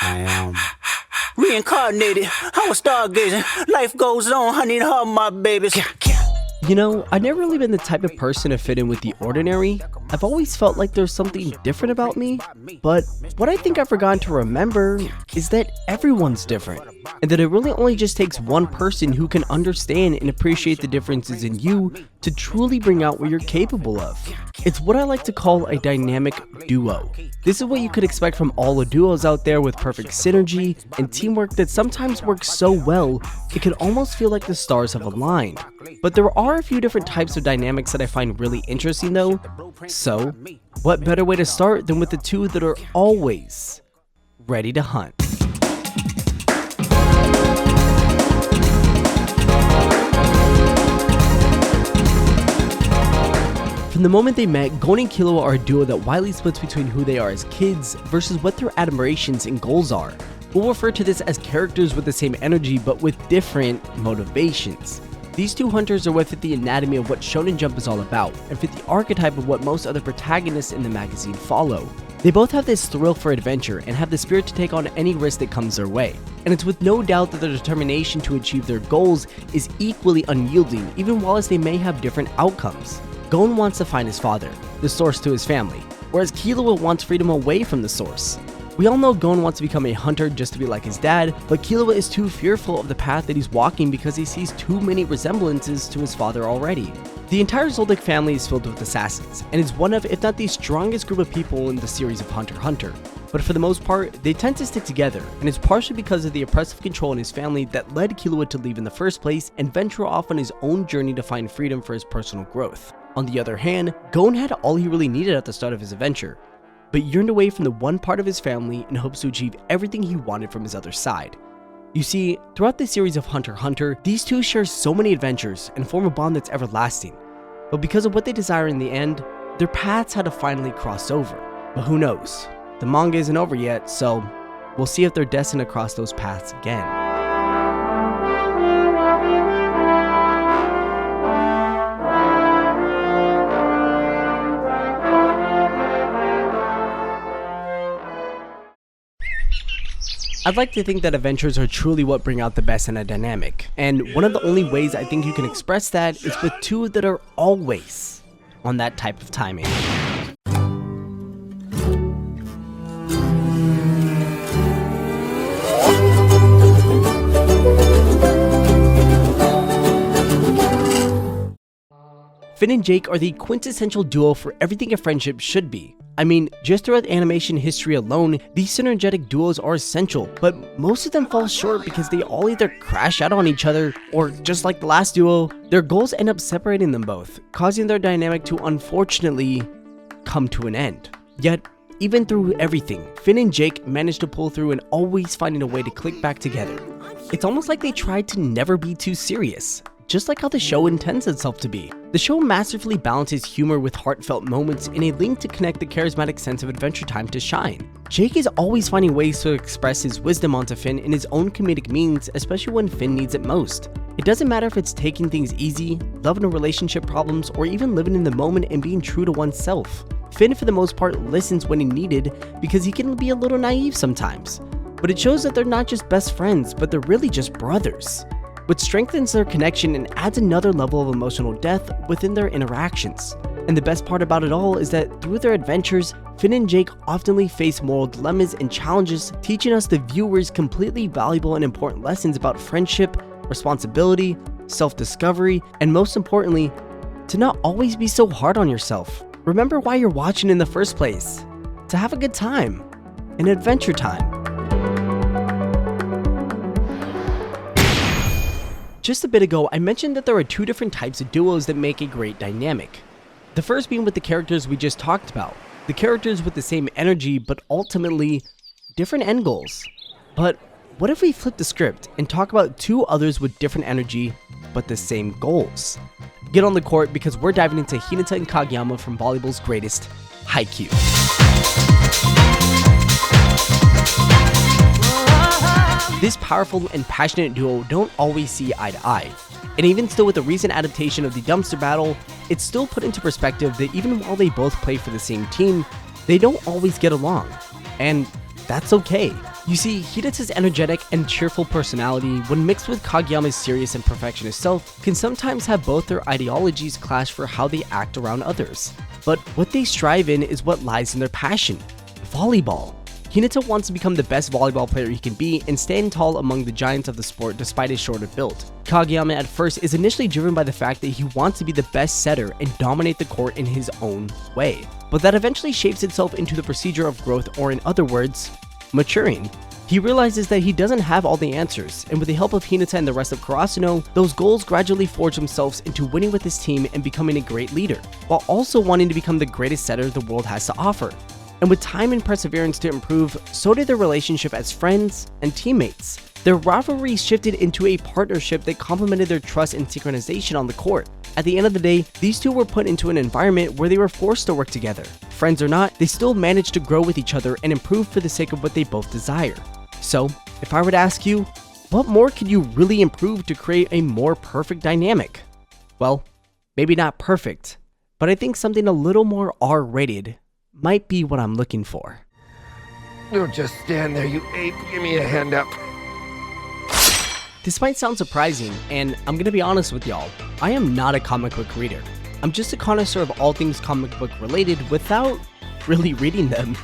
I am reincarnated. I was stargazing. Life goes on. I need all my babies. You know, I've never really been the type of person to fit in with the ordinary. I've always felt like there's something different about me, but what I think I've forgotten to remember is that everyone's different, and that it really only just takes one person who can understand and appreciate the differences in you to truly bring out what you're capable of. It's what I like to call a dynamic duo. This is what you could expect from all the duos out there, with perfect synergy and teamwork that sometimes works so well, it can almost feel like the stars have aligned. But there are a few different types of dynamics that I find really interesting though. So, what better way to start than with the two that are always ready to hunt? From the moment they met, Gon and Killua are a duo that widely splits between who they are as kids versus what their admirations and goals are. We'll refer to this as characters with the same energy but with different motivations. These two hunters are what fit the anatomy of what Shonen Jump is all about, and fit the archetype of what most other protagonists in the magazine follow. They both have this thrill for adventure and have the spirit to take on any risk that comes their way, and it's with no doubt that their determination to achieve their goals is equally unyielding, even while they may have different outcomes. Gon wants to find his father, the source to his family, whereas Killua wants freedom away from the source. We all know Gon wants to become a hunter just to be like his dad, but Killua is too fearful of the path that he's walking because he sees too many resemblances to his father already. The entire Zoldyck family is filled with assassins, and is one of, if not the strongest group of people in the series of Hunter x Hunter. But for the most part, they tend to stick together, and it's partially because of the oppressive control in his family that led Killua to leave in the first place and venture off on his own journey to find freedom for his personal growth. On the other hand, Gon had all he really needed at the start of his adventure, but yearned away from the one part of his family in hopes to achieve everything he wanted from his other side. You see, throughout the series of Hunter x Hunter, these two share so many adventures and form a bond that's everlasting, but because of what they desire in the end, their paths had to finally cross over. But who knows? The manga isn't over yet, so we'll see if they're destined to cross those paths again. I'd like to think that adventures are truly what bring out the best in a dynamic, and one of the only ways I think you can express that is with two that are always on that type of timing. Finn and Jake are the quintessential duo for everything a friendship should be. I mean, just throughout animation history alone, these synergetic duos are essential, but most of them fall short because they all either crash out on each other, or just like the last duo, their goals end up separating them both, causing their dynamic to unfortunately come to an end. Yet, even through everything, Finn and Jake managed to pull through and always finding a way to click back together. It's almost like they tried to never be too serious, just like how the show intends itself to be. The show masterfully balances humor with heartfelt moments in a link to connect the charismatic sense of Adventure Time to shine. Jake is always finding ways to express his wisdom onto Finn in his own comedic means, especially when Finn needs it most. It doesn't matter if it's taking things easy, loving a relationship problems, or even living in the moment and being true to oneself. Finn, for the most part, listens when he needed because he can be a little naive sometimes. But it shows that they're not just best friends, but they're really just brothers, which strengthens their connection and adds another level of emotional depth within their interactions. And the best part about it all is that through their adventures, Finn and Jake often face moral dilemmas and challenges, teaching us the viewers completely valuable and important lessons about friendship, responsibility, self-discovery, and most importantly, to not always be so hard on yourself. Remember why you're watching in the first place: to have a good time, an adventure time. Just a bit ago, I mentioned that there are two different types of duos that make a great dynamic. The first being with the characters we just talked about, the characters with the same energy but ultimately different end goals. But what if we flip the script and talk about two others with different energy but the same goals? Get on the court because we're diving into Hinata and Kageyama from volleyball's greatest, Haikyuu. This powerful and passionate duo don't always see eye to eye, and even still with the recent adaptation of the dumpster battle, it's still put into perspective that even while they both play for the same team, they don't always get along, and that's okay. You see, Hinata's energetic and cheerful personality, when mixed with Kageyama's serious and perfectionist self, can sometimes have both their ideologies clash for how they act around others. But what they strive in is what lies in their passion: volleyball. Hinata wants to become the best volleyball player he can be and stand tall among the giants of the sport despite his shorter build. Kageyama at first is initially driven by the fact that he wants to be the best setter and dominate the court in his own way, but that eventually shapes itself into the procedure of growth, or in other words, maturing. He realizes that he doesn't have all the answers, and with the help of Hinata and the rest of Karasuno, those goals gradually forge themselves into winning with his team and becoming a great leader, while also wanting to become the greatest setter the world has to offer. And with time and perseverance to improve, so did their relationship as friends and teammates. Their rivalry shifted into a partnership that complemented their trust and synchronization on the court. At the end of the day, these two were put into an environment where they were forced to work together. Friends or not, they still managed to grow with each other and improve for the sake of what they both desire. So, if I were to ask you, what more could you really improve to create a more perfect dynamic? Well, maybe not perfect, but I think something a little more R-rated might be what I'm looking for. Don't just stand there, you ape. Give me a hand up. This might sound surprising, and I'm gonna be honest with y'all, I am not a comic book reader. I'm just a connoisseur of all things comic book related without really reading them.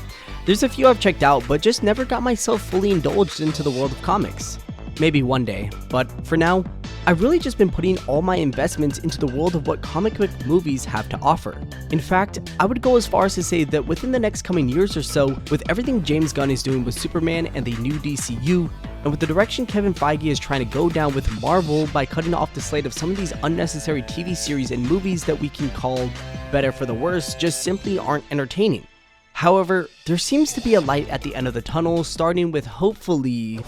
There's a few I've checked out, but just never got myself fully indulged into the world of comics. Maybe one day, but for now, I've really just been putting all my investments into the world of what comic book movies have to offer. In fact, I would go as far as to say that within the next coming years or so, with everything James Gunn is doing with Superman and the new DCU, and with the direction Kevin Feige is trying to go down with Marvel by cutting off the slate of some of these unnecessary TV series and movies that we can call better for the worse just simply aren't entertaining. However, there seems to be a light at the end of the tunnel, starting with hopefully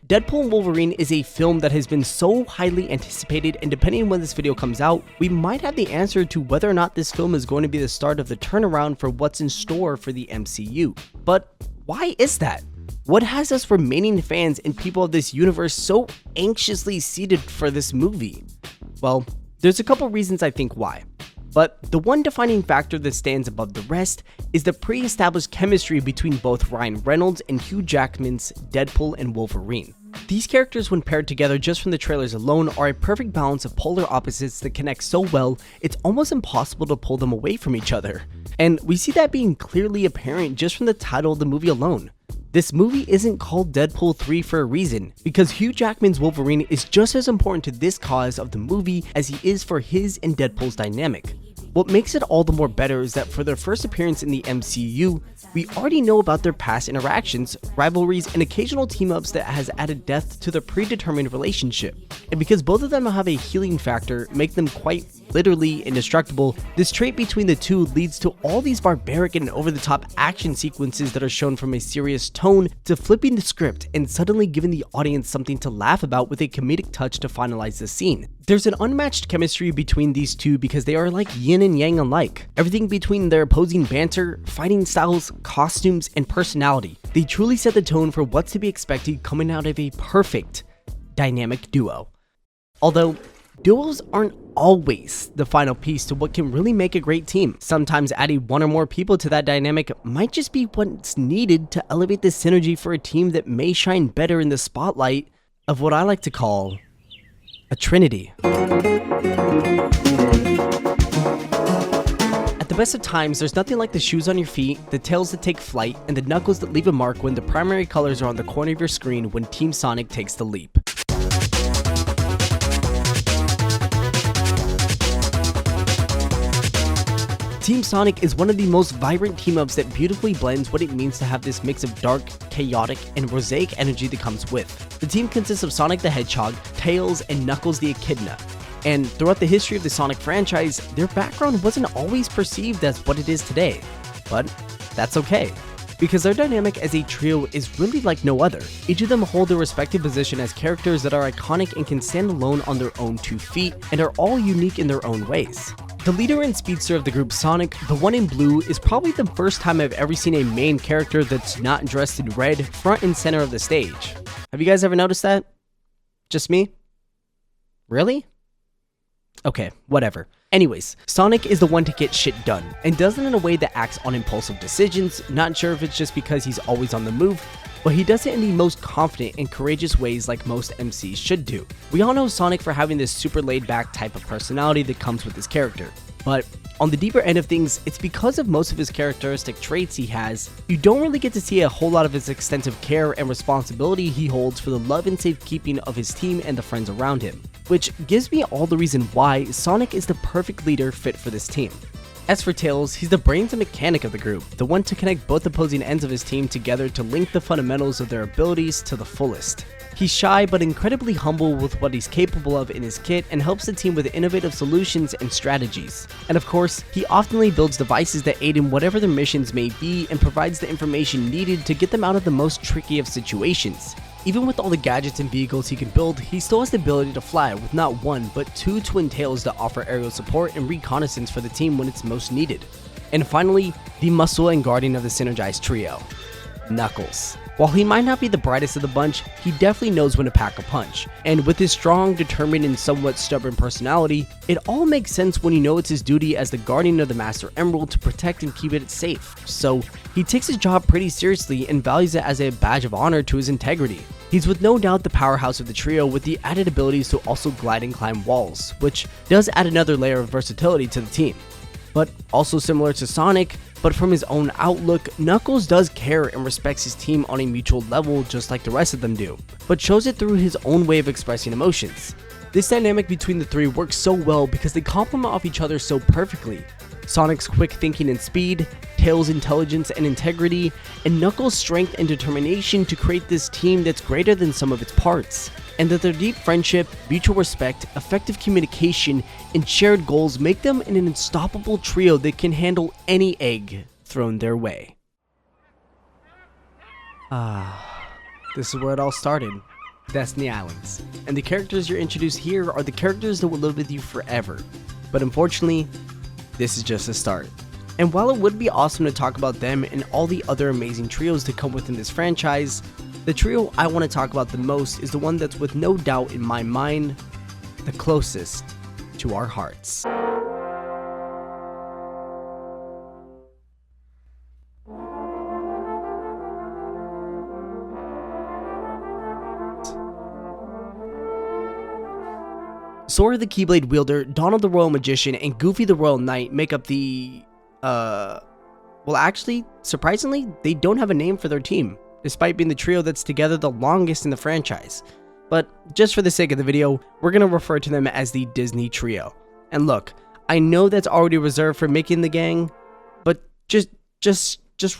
Deadpool Wolverine is a film that has been so highly anticipated, and depending on when this video comes out, we might have the answer to whether or not this film is going to be the start of the turnaround for what's in store for the MCU. But why is that? What has us remaining fans and people of this universe so anxiously seated for this movie? Well, there's a couple reasons I think why. But the one defining factor that stands above the rest is the pre-established chemistry between both Ryan Reynolds and Hugh Jackman's Deadpool and Wolverine. These characters, when paired together just from the trailers alone, are a perfect balance of polar opposites that connect so well, it's almost impossible to pull them away from each other. And we see that being clearly apparent just from the title of the movie alone. This movie isn't called Deadpool 3 for a reason, because Hugh Jackman's Wolverine is just as important to this cause of the movie as he is for his and Deadpool's dynamic. What makes it all the more better is that for their first appearance in the MCU, we already know about their past interactions, rivalries, and occasional team-ups that has added depth to their predetermined relationship. And because both of them have a healing factor, make them quite literally indestructible, this trait between the two leads to all these barbaric and over-the-top action sequences that are shown from a serious tone to flipping the script and suddenly giving the audience something to laugh about with a comedic touch to finalize the scene. There's an unmatched chemistry between these two because they are like yin and yang alike. Everything between their opposing banter, fighting styles, costumes, and personality. They truly set the tone for what's to be expected coming out of a perfect dynamic duo. Although, duos aren't always the final piece to what can really make a great team. Sometimes adding one or more people to that dynamic might just be what's needed to elevate the synergy for a team that may shine better in the spotlight of what I like to call a trinity. At the best of times, there's nothing like the shoes on your feet, the tails that take flight, and the knuckles that leave a mark when the primary colors are on the corner of your screen when Team Sonic takes the leap. Team Sonic is one of the most vibrant team-ups that beautifully blends what it means to have this mix of dark, chaotic, and rosaic energy that comes with. The team consists of Sonic the Hedgehog, Tails, and Knuckles the Echidna. And throughout the history of the Sonic franchise, their background wasn't always perceived as what it is today. But that's okay, because their dynamic as a trio is really like no other. Each of them hold their respective position as characters that are iconic and can stand alone on their own 2 feet, and are all unique in their own ways. The leader and speedster of the group Sonic, the one in blue, is probably the first time I've ever seen a main character that's not dressed in red front and center of the stage. Have you guys ever noticed that? Just me? Really? Okay, whatever. Anyways, Sonic is the one to get shit done, and does it in a way that acts on impulsive decisions. Not sure if it's just because he's always on the move, but he does it in the most confident and courageous ways like most MCs should do. We all know Sonic for having this super laid back type of personality that comes with his character, but on the deeper end of things, it's because of most of his characteristic traits he has, you don't really get to see a whole lot of his extensive care and responsibility he holds for the love and safekeeping of his team and the friends around him, which gives me all the reason why Sonic is the perfect leader fit for this team. As for Tails, he's the brains and mechanic of the group, the one to connect both opposing ends of his team together to link the fundamentals of their abilities to the fullest. He's shy but incredibly humble with what he's capable of in his kit and helps the team with innovative solutions and strategies. And of course, he oftenly builds devices that aid in whatever their missions may be and provides the information needed to get them out of the most tricky of situations. Even with all the gadgets and vehicles he can build, he still has the ability to fly with not one but two twin tails that offer aerial support and reconnaissance for the team when it's most needed. And finally, the muscle and guardian of the synergized trio, Knuckles. While he might not be the brightest of the bunch, he definitely knows when to pack a punch, and with his strong, determined, and somewhat stubborn personality, it all makes sense when you know it's his duty as the guardian of the Master Emerald to protect and keep it safe. So, he takes his job pretty seriously and values it as a badge of honor to his integrity. He's with no doubt the powerhouse of the trio with the added abilities to also glide and climb walls, which does add another layer of versatility to the team. But also similar to Sonic, but from his own outlook, Knuckles does care and respects his team on a mutual level just like the rest of them do, but shows it through his own way of expressing emotions. This dynamic between the three works so well because they complement off each other so perfectly. Sonic's quick thinking and speed, Tails' intelligence and integrity, and Knuckles' strength and determination to create this team that's greater than some of its parts. And that their deep friendship, mutual respect, effective communication, and shared goals make them an unstoppable trio that can handle any egg thrown their way. This is where it all started. Destiny Islands. And the characters you're introduced here are the characters that will live with you forever. But unfortunately, this is just a start. And while it would be awesome to talk about them and all the other amazing trios that come within this franchise, the trio I want to talk about the most is the one that's with no doubt in my mind, the closest to our hearts. Sora the Keyblade Wielder, Donald the Royal Magician, and Goofy the Royal Knight make up the, well actually, surprisingly, they don't have a name for their team, despite being the trio that's together the longest in the franchise. But just for the sake of the video, we're gonna refer to them as the Disney Trio. And look, I know that's already reserved for Mickey and the gang, but just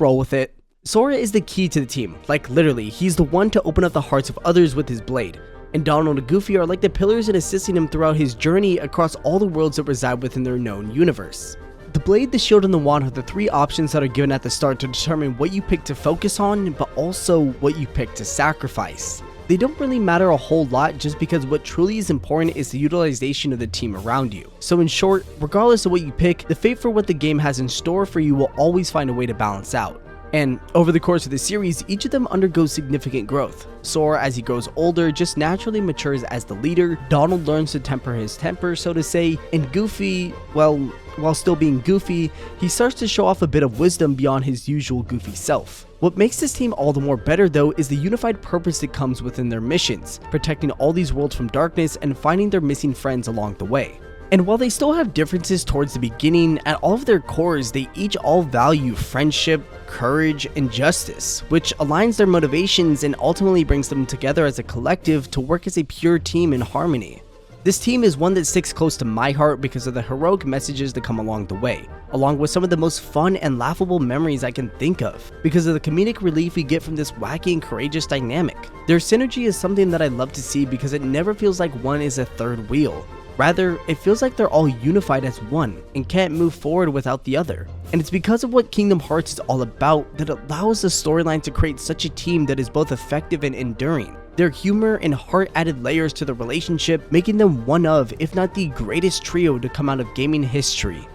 roll with it. Sora is the key to the team, like literally, he's the one to open up the hearts of others with his blade. And Donald and Goofy are like the pillars in assisting him throughout his journey across all the worlds that reside within their known universe. The blade, the shield, and the wand are the three options that are given at the start to determine what you pick to focus on, but also what you pick to sacrifice. They don't really matter a whole lot just because what truly is important is the utilization of the team around you. So in short, regardless of what you pick, the fate for what the game has in store for you will always find a way to balance out. And over the course of the series, each of them undergoes significant growth. Sora, as he grows older, just naturally matures as the leader. Donald learns to temper his temper, so to say, and Goofy, well, while still being Goofy, he starts to show off a bit of wisdom beyond his usual Goofy self. What makes this team all the more better though is the unified purpose that comes within their missions, protecting all these worlds from darkness and finding their missing friends along the way. And while they still have differences towards the beginning, at all of their cores, they each all value friendship, courage, and justice, which aligns their motivations and ultimately brings them together as a collective to work as a pure team in harmony. This team is one that sticks close to my heart because of the heroic messages that come along the way, along with some of the most fun and laughable memories I can think of, because of the comedic relief we get from this wacky and courageous dynamic. Their synergy is something that I love to see because it never feels like one is a third wheel. Rather, it feels like they're all unified as one and can't move forward without the other. And it's because of what Kingdom Hearts is all about that allows the storyline to create such a team that is both effective and enduring. Their humor and heart added layers to the relationship, making them one of, if not the greatest trio to come out of gaming history.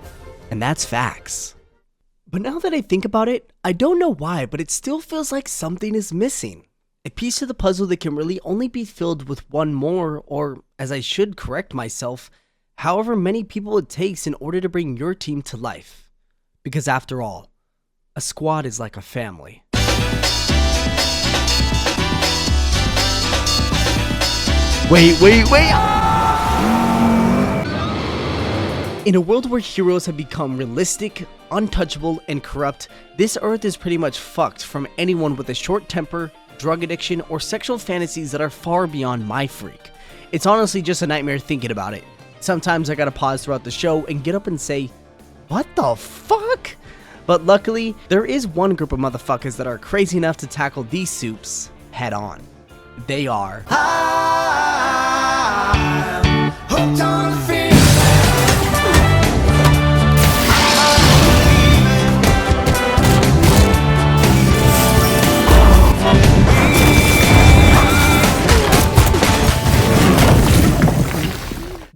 And that's facts. But now that I think about it, I don't know why, but it still feels like something is missing. A piece of the puzzle that can really only be filled with one more, or as I should correct myself, however many people it takes in order to bring your team to life. Because after all, a squad is like a family. Wait. In a world where heroes have become realistic, untouchable, and corrupt, this earth is pretty much fucked from anyone with a short temper, drug addiction, or sexual fantasies that are far beyond my freak. It's honestly just a nightmare thinking about it. Sometimes I gotta pause throughout the show and get up and say, what the fuck? But luckily, there is one group of motherfuckers that are crazy enough to tackle these soups head on. They are Hooked on the feeling.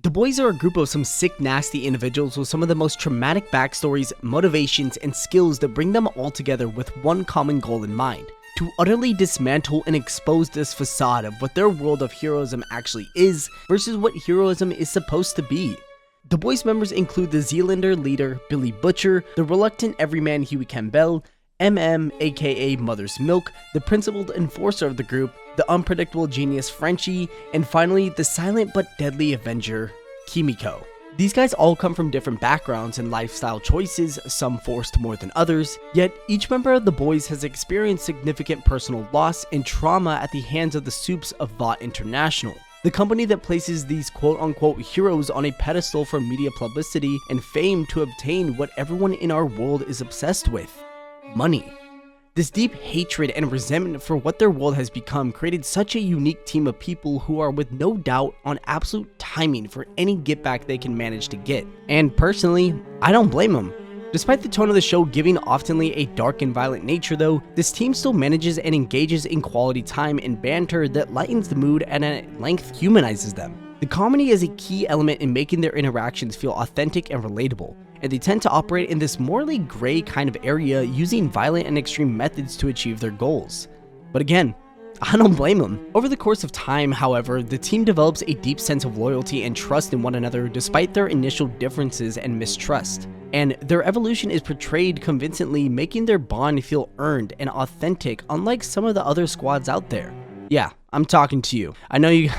The boys are a group of some sick, nasty individuals with some of the most traumatic backstories, motivations, and skills that bring them all together with one common goal in mind: to utterly dismantle and expose this facade of what their world of heroism actually is versus what heroism is supposed to be. The boys' members include the Zealander leader, Billy Butcher, the reluctant everyman Huey Campbell, MM aka Mother's Milk, the principled enforcer of the group, the unpredictable genius Frenchie, and finally the silent but deadly avenger, Kimiko. These guys all come from different backgrounds and lifestyle choices, some forced more than others, yet each member of the boys has experienced significant personal loss and trauma at the hands of the soups of Vought International, the company that places these quote-unquote heroes on a pedestal for media publicity and fame to obtain what everyone in our world is obsessed with: money. This deep hatred and resentment for what their world has become created such a unique team of people who are with no doubt on absolute timing for any get back they can manage to get. And personally, I don't blame them. Despite the tone of the show giving oftenly a dark and violent nature though, this team still manages and engages in quality time and banter that lightens the mood and at length humanizes them. The comedy is a key element in making their interactions feel authentic and relatable, and they tend to operate in this morally gray kind of area using violent and extreme methods to achieve their goals. But again, I don't blame them. Over the course of time, however, the team develops a deep sense of loyalty and trust in one another despite their initial differences and mistrust. And their evolution is portrayed convincingly, making their bond feel earned and authentic, unlike some of the other squads out there. Yeah, I'm talking to you. I know you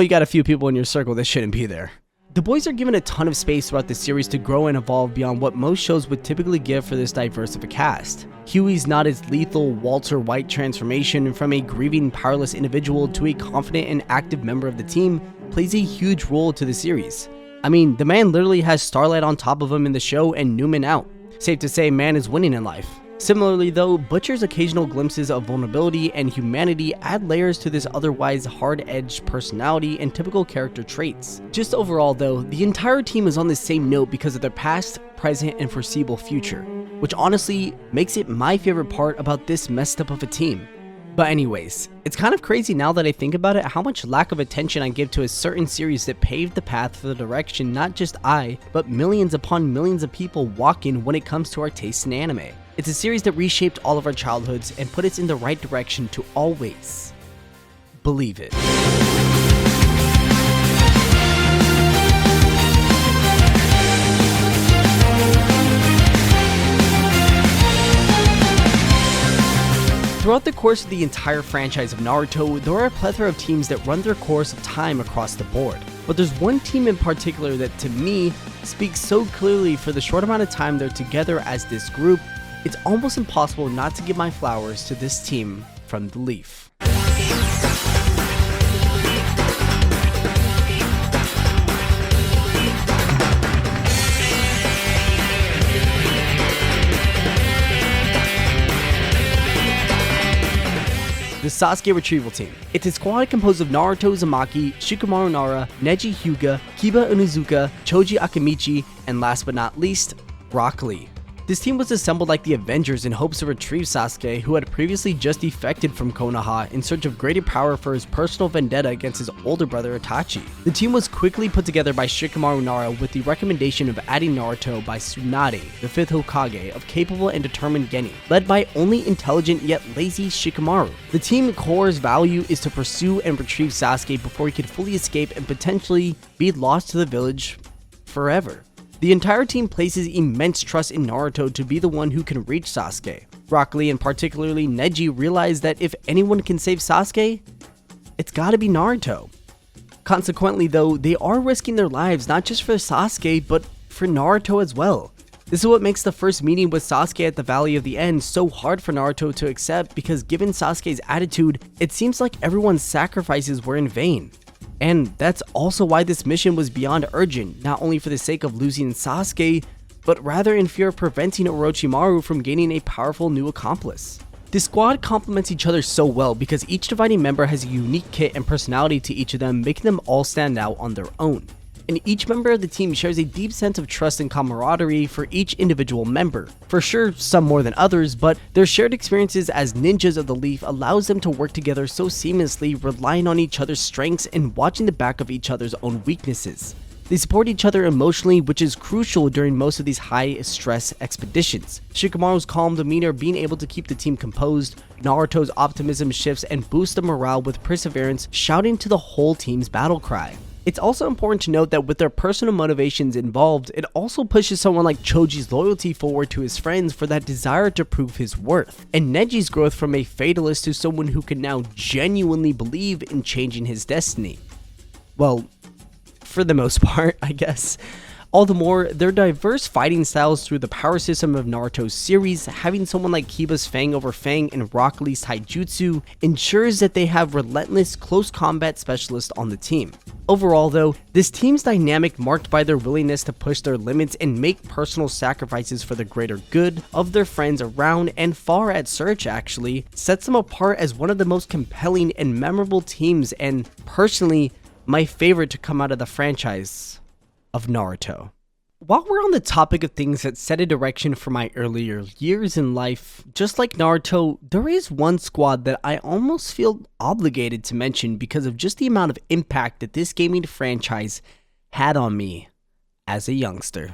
got a few people in your circle that shouldn't be there. The boys are given a ton of space throughout the series to grow and evolve beyond what most shows would typically give for this diverse of a cast. Huey's not as lethal Walter White transformation from a grieving, powerless individual to a confident and active member of the team plays a huge role to the series. I mean, the man literally has Starlight on top of him in the show and Newman out. Safe to say, man is winning in life. Similarly though, Butcher's occasional glimpses of vulnerability and humanity add layers to this otherwise hard-edged personality and typical character traits. Just overall though, the entire team is on the same note because of their past, present, and foreseeable future, which honestly makes it my favorite part about this messed up of a team. But anyways, it's kind of crazy now that I think about it how much lack of attention I give to a certain series that paved the path for the direction not just I, but millions upon millions of people walk in when it comes to our taste in anime. It's a series that reshaped all of our childhoods and put us in the right direction to always believe it. Throughout the course of the entire franchise of Naruto, there are a plethora of teams that run their course of time across the board. But there's one team in particular that to me speaks so clearly for the short amount of time they're together as this group. It's almost impossible not to give my flowers to this team from the Leaf. The Sasuke Retrieval Team. It's a squad composed of Naruto Uzumaki, Shikamaru Nara, Neji Hyuga, Kiba Inuzuka, Choji Akamichi, and last but not least, Rock Lee. This team was assembled like the Avengers in hopes to retrieve Sasuke, who had previously just defected from Konoha in search of greater power for his personal vendetta against his older brother Itachi. The team was quickly put together by Shikamaru Nara with the recommendation of adding Naruto by Tsunade, the 5th Hokage of capable and determined Geni, led by only intelligent yet lazy Shikamaru. The team core's value is to pursue and retrieve Sasuke before he could fully escape and potentially be lost to the village forever. The entire team places immense trust in Naruto to be the one who can reach Sasuke. Rock Lee and particularly Neji realize that if anyone can save Sasuke, it's gotta be Naruto. Consequently though, they are risking their lives not just for Sasuke, but for Naruto as well. This is what makes the first meeting with Sasuke at the Valley of the End so hard for Naruto to accept, because given Sasuke's attitude, it seems like everyone's sacrifices were in vain. And that's also why this mission was beyond urgent, not only for the sake of losing Sasuke, but rather in fear of preventing Orochimaru from gaining a powerful new accomplice. The squad complements each other so well because each dividing member has a unique kit and personality to each of them, making them all stand out on their own. And each member of the team shares a deep sense of trust and camaraderie for each individual member. For sure, some more than others, but their shared experiences as ninjas of the Leaf allows them to work together so seamlessly, relying on each other's strengths and watching the back of each other's own weaknesses. They support each other emotionally, which is crucial during most of these high-stress expeditions. Shikamaru's calm demeanor being able to keep the team composed, Naruto's optimism shifts and boosts the morale with perseverance, shouting to the whole team's battle cry. It's also important to note that with their personal motivations involved, it also pushes someone like Choji's loyalty forward to his friends for that desire to prove his worth, and Neji's growth from a fatalist to someone who can now genuinely believe in changing his destiny. Well, for the most part, I guess. All the more, their diverse fighting styles through the power system of Naruto's series, having someone like Kiba's Fang over Fang and Rock Lee's Taijutsu, ensures that they have relentless close combat specialists on the team. Overall though, this team's dynamic, marked by their willingness to push their limits and make personal sacrifices for the greater good of their friends around and far at search actually, sets them apart as one of the most compelling and memorable teams, and personally, my favorite to come out of the franchise of Naruto. While we're on the topic of things that set a direction for my earlier years in life, just like Naruto, there is one squad that I almost feel obligated to mention because of just the amount of impact that this gaming franchise had on me as a youngster.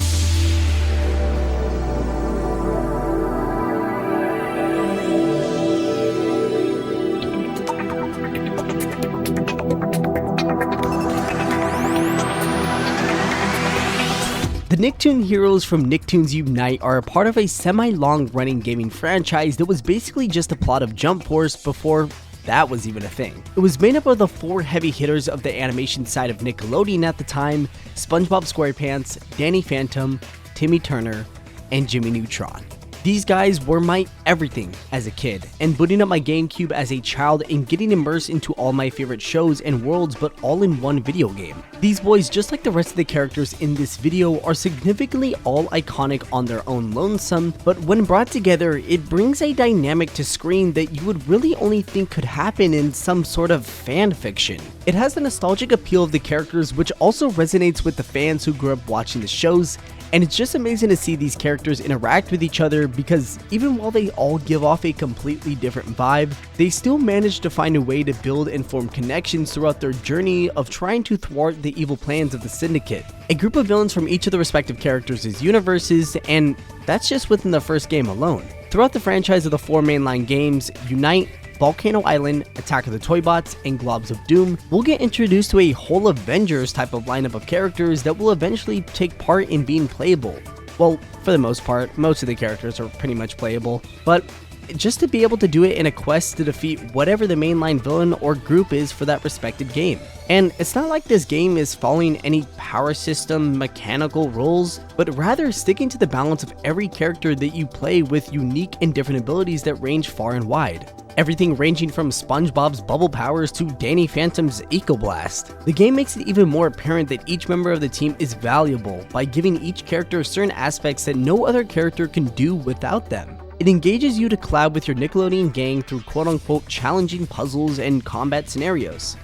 The Nicktoons Heroes from Nicktoons Unite are a part of a semi-long running gaming franchise that was basically just a plot of Jump Force before that was even a thing. It was made up of the four heavy hitters of the animation side of Nickelodeon at the time: SpongeBob SquarePants, Danny Phantom, Timmy Turner, and Jimmy Neutron. These guys were my everything as a kid, and booting up my GameCube as a child and getting immersed into all my favorite shows and worlds, but all in one video game. These boys, just like the rest of the characters in this video, are significantly all iconic on their own lonesome, but when brought together, it brings a dynamic to screen that you would really only think could happen in some sort of fan fiction. It has the nostalgic appeal of the characters, which also resonates with the fans who grew up watching the shows, and it's just amazing to see these characters interact with each other because even while they all give off a completely different vibe, they still manage to find a way to build and form connections throughout their journey of trying to thwart the evil plans of the Syndicate. A group of villains from each of the respective characters' universes, and that's just within the first game alone. Throughout the franchise of the four mainline games, Unite, Volcano Island, Attack of the Toybots, and Globs of Doom, we'll get introduced to a whole Avengers type of lineup of characters that will eventually take part in being playable. Well, for the most part, most of the characters are pretty much playable, but just to be able to do it in a quest to defeat whatever the mainline villain or group is for that respective game. And it's not like this game is following any power system mechanical rules, but rather sticking to the balance of every character that you play with unique and different abilities that range far and wide. Everything ranging from SpongeBob's bubble powers to Danny Phantom's Eco Blast. The game makes it even more apparent that each member of the team is valuable by giving each character certain aspects that no other character can do without them. It engages you to collab with your Nickelodeon gang through quote-unquote challenging puzzles and combat scenarios.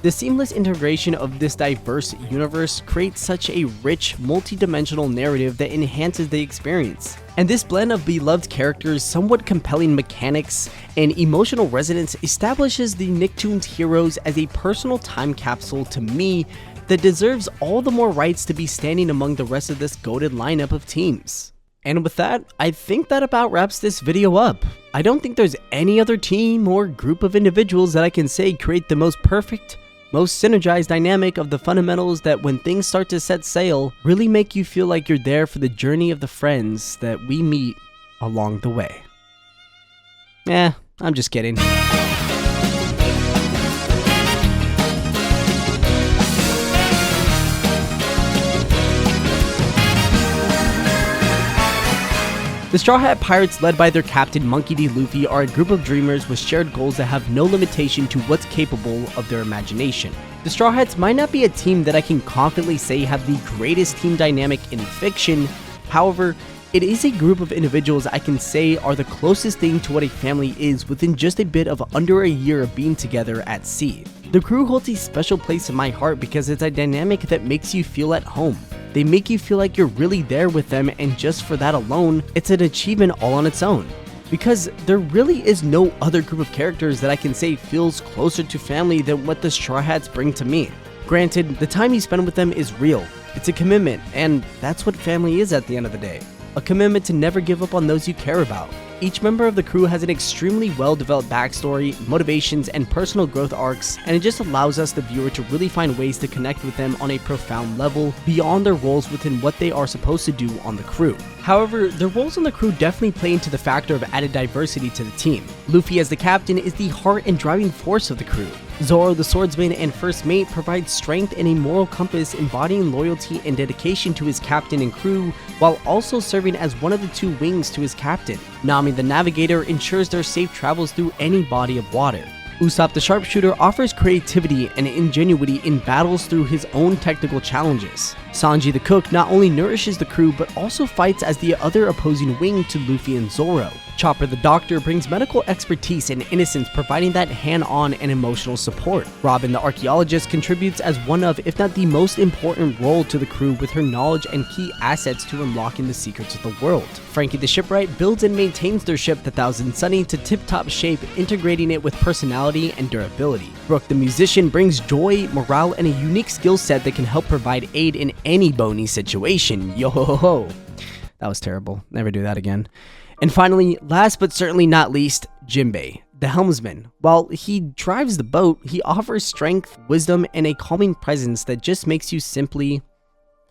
The seamless integration of this diverse universe creates such a rich, multi-dimensional narrative that enhances the experience. And this blend of beloved characters, somewhat compelling mechanics, and emotional resonance establishes the Nicktoons Heroes as a personal time capsule to me that deserves all the more rights to be standing among the rest of this goated lineup of teams. And with that, I think that about wraps this video up. I don't think there's any other team or group of individuals that I can say create the most perfect most synergized dynamic of the fundamentals that when things start to set sail, really make you feel like you're there for the journey of the friends that we meet along the way. I'm just kidding. The Strawhat Pirates, led by their captain Monkey D. Luffy, are a group of dreamers with shared goals that have no limitation to what's capable of their imagination. The Straw Hats might not be a team that I can confidently say have the greatest team dynamic in fiction. However, it is a group of individuals I can say are the closest thing to what a family is within just a bit of under a year of being together at sea. The crew holds a special place in my heart because it's a dynamic that makes you feel at home. They make you feel like you're really there with them, and just for that alone, it's an achievement all on its own. Because there really is no other group of characters that I can say feels closer to family than what the Straw Hats bring to me. Granted, the time you spend with them is real. It's a commitment, and that's what family is at the end of the day. A commitment to never give up on those you care about. Each member of the crew has an extremely well-developed backstory, motivations, and personal growth arcs, and it just allows us, the viewer, to really find ways to connect with them on a profound level beyond their roles within what they are supposed to do on the crew. However, their roles on the crew definitely play into the factor of added diversity to the team. Luffy as the captain is the heart and driving force of the crew. Zoro, the swordsman and first mate, provides strength and a moral compass, embodying loyalty and dedication to his captain and crew, while also serving as one of the two wings to his captain. Nami, the navigator, ensures their safe travels through any body of water. Usopp, the sharpshooter, offers creativity and ingenuity in battles through his own technical challenges. Sanji, the cook, not only nourishes the crew but also fights as the other opposing wing to Luffy and Zoro. Chopper, the doctor, brings medical expertise and innocence, providing that hand-on and emotional support. Robin, the archaeologist, contributes as one of, if not the most important role to the crew with her knowledge and key assets to unlocking the secrets of the world. Frankie, the shipwright, builds and maintains their ship, the Thousand Sunny, to tip-top shape, integrating it with personality and durability. Brook, the musician, brings joy, morale, and a unique skill set that can help provide aid in any bony situation. Yo ho ho ho. That was terrible. Never do that again. And finally, last but certainly not least, Jinbei, the helmsman. While he drives the boat, he offers strength, wisdom, and a calming presence that just makes you simply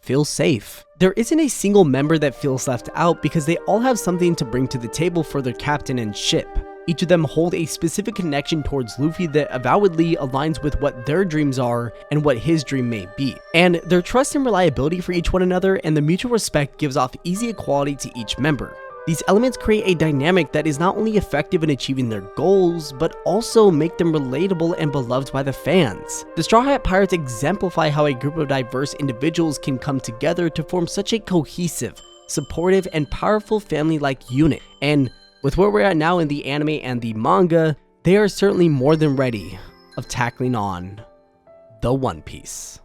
feel safe. There isn't a single member that feels left out because they all have something to bring to the table for their captain and ship. Each of them hold a specific connection towards Luffy that avowedly aligns with what their dreams are and what his dream may be. And their trust and reliability for each one another and the mutual respect gives off easy equality to each member. These elements create a dynamic that is not only effective in achieving their goals, but also make them relatable and beloved by the fans. The Straw Hat Pirates exemplify how a group of diverse individuals can come together to form such a cohesive, supportive, and powerful family-like unit. And with where we're at now in the anime and the manga, they are certainly more than ready of tackling on the One Piece.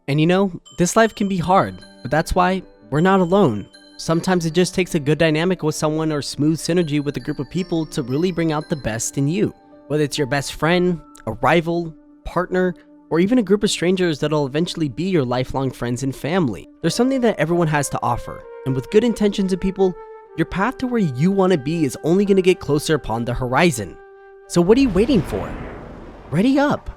And you know, this life can be hard, but that's why we're not alone. Sometimes it just takes a good dynamic with someone or smooth synergy with a group of people to really bring out the best in you. Whether it's your best friend, a rival, partner, or even a group of strangers that'll eventually be your lifelong friends and family. There's something that everyone has to offer, and with good intentions of people, your path to where you want to be is only going to get closer upon the horizon. So what are you waiting for? Ready up!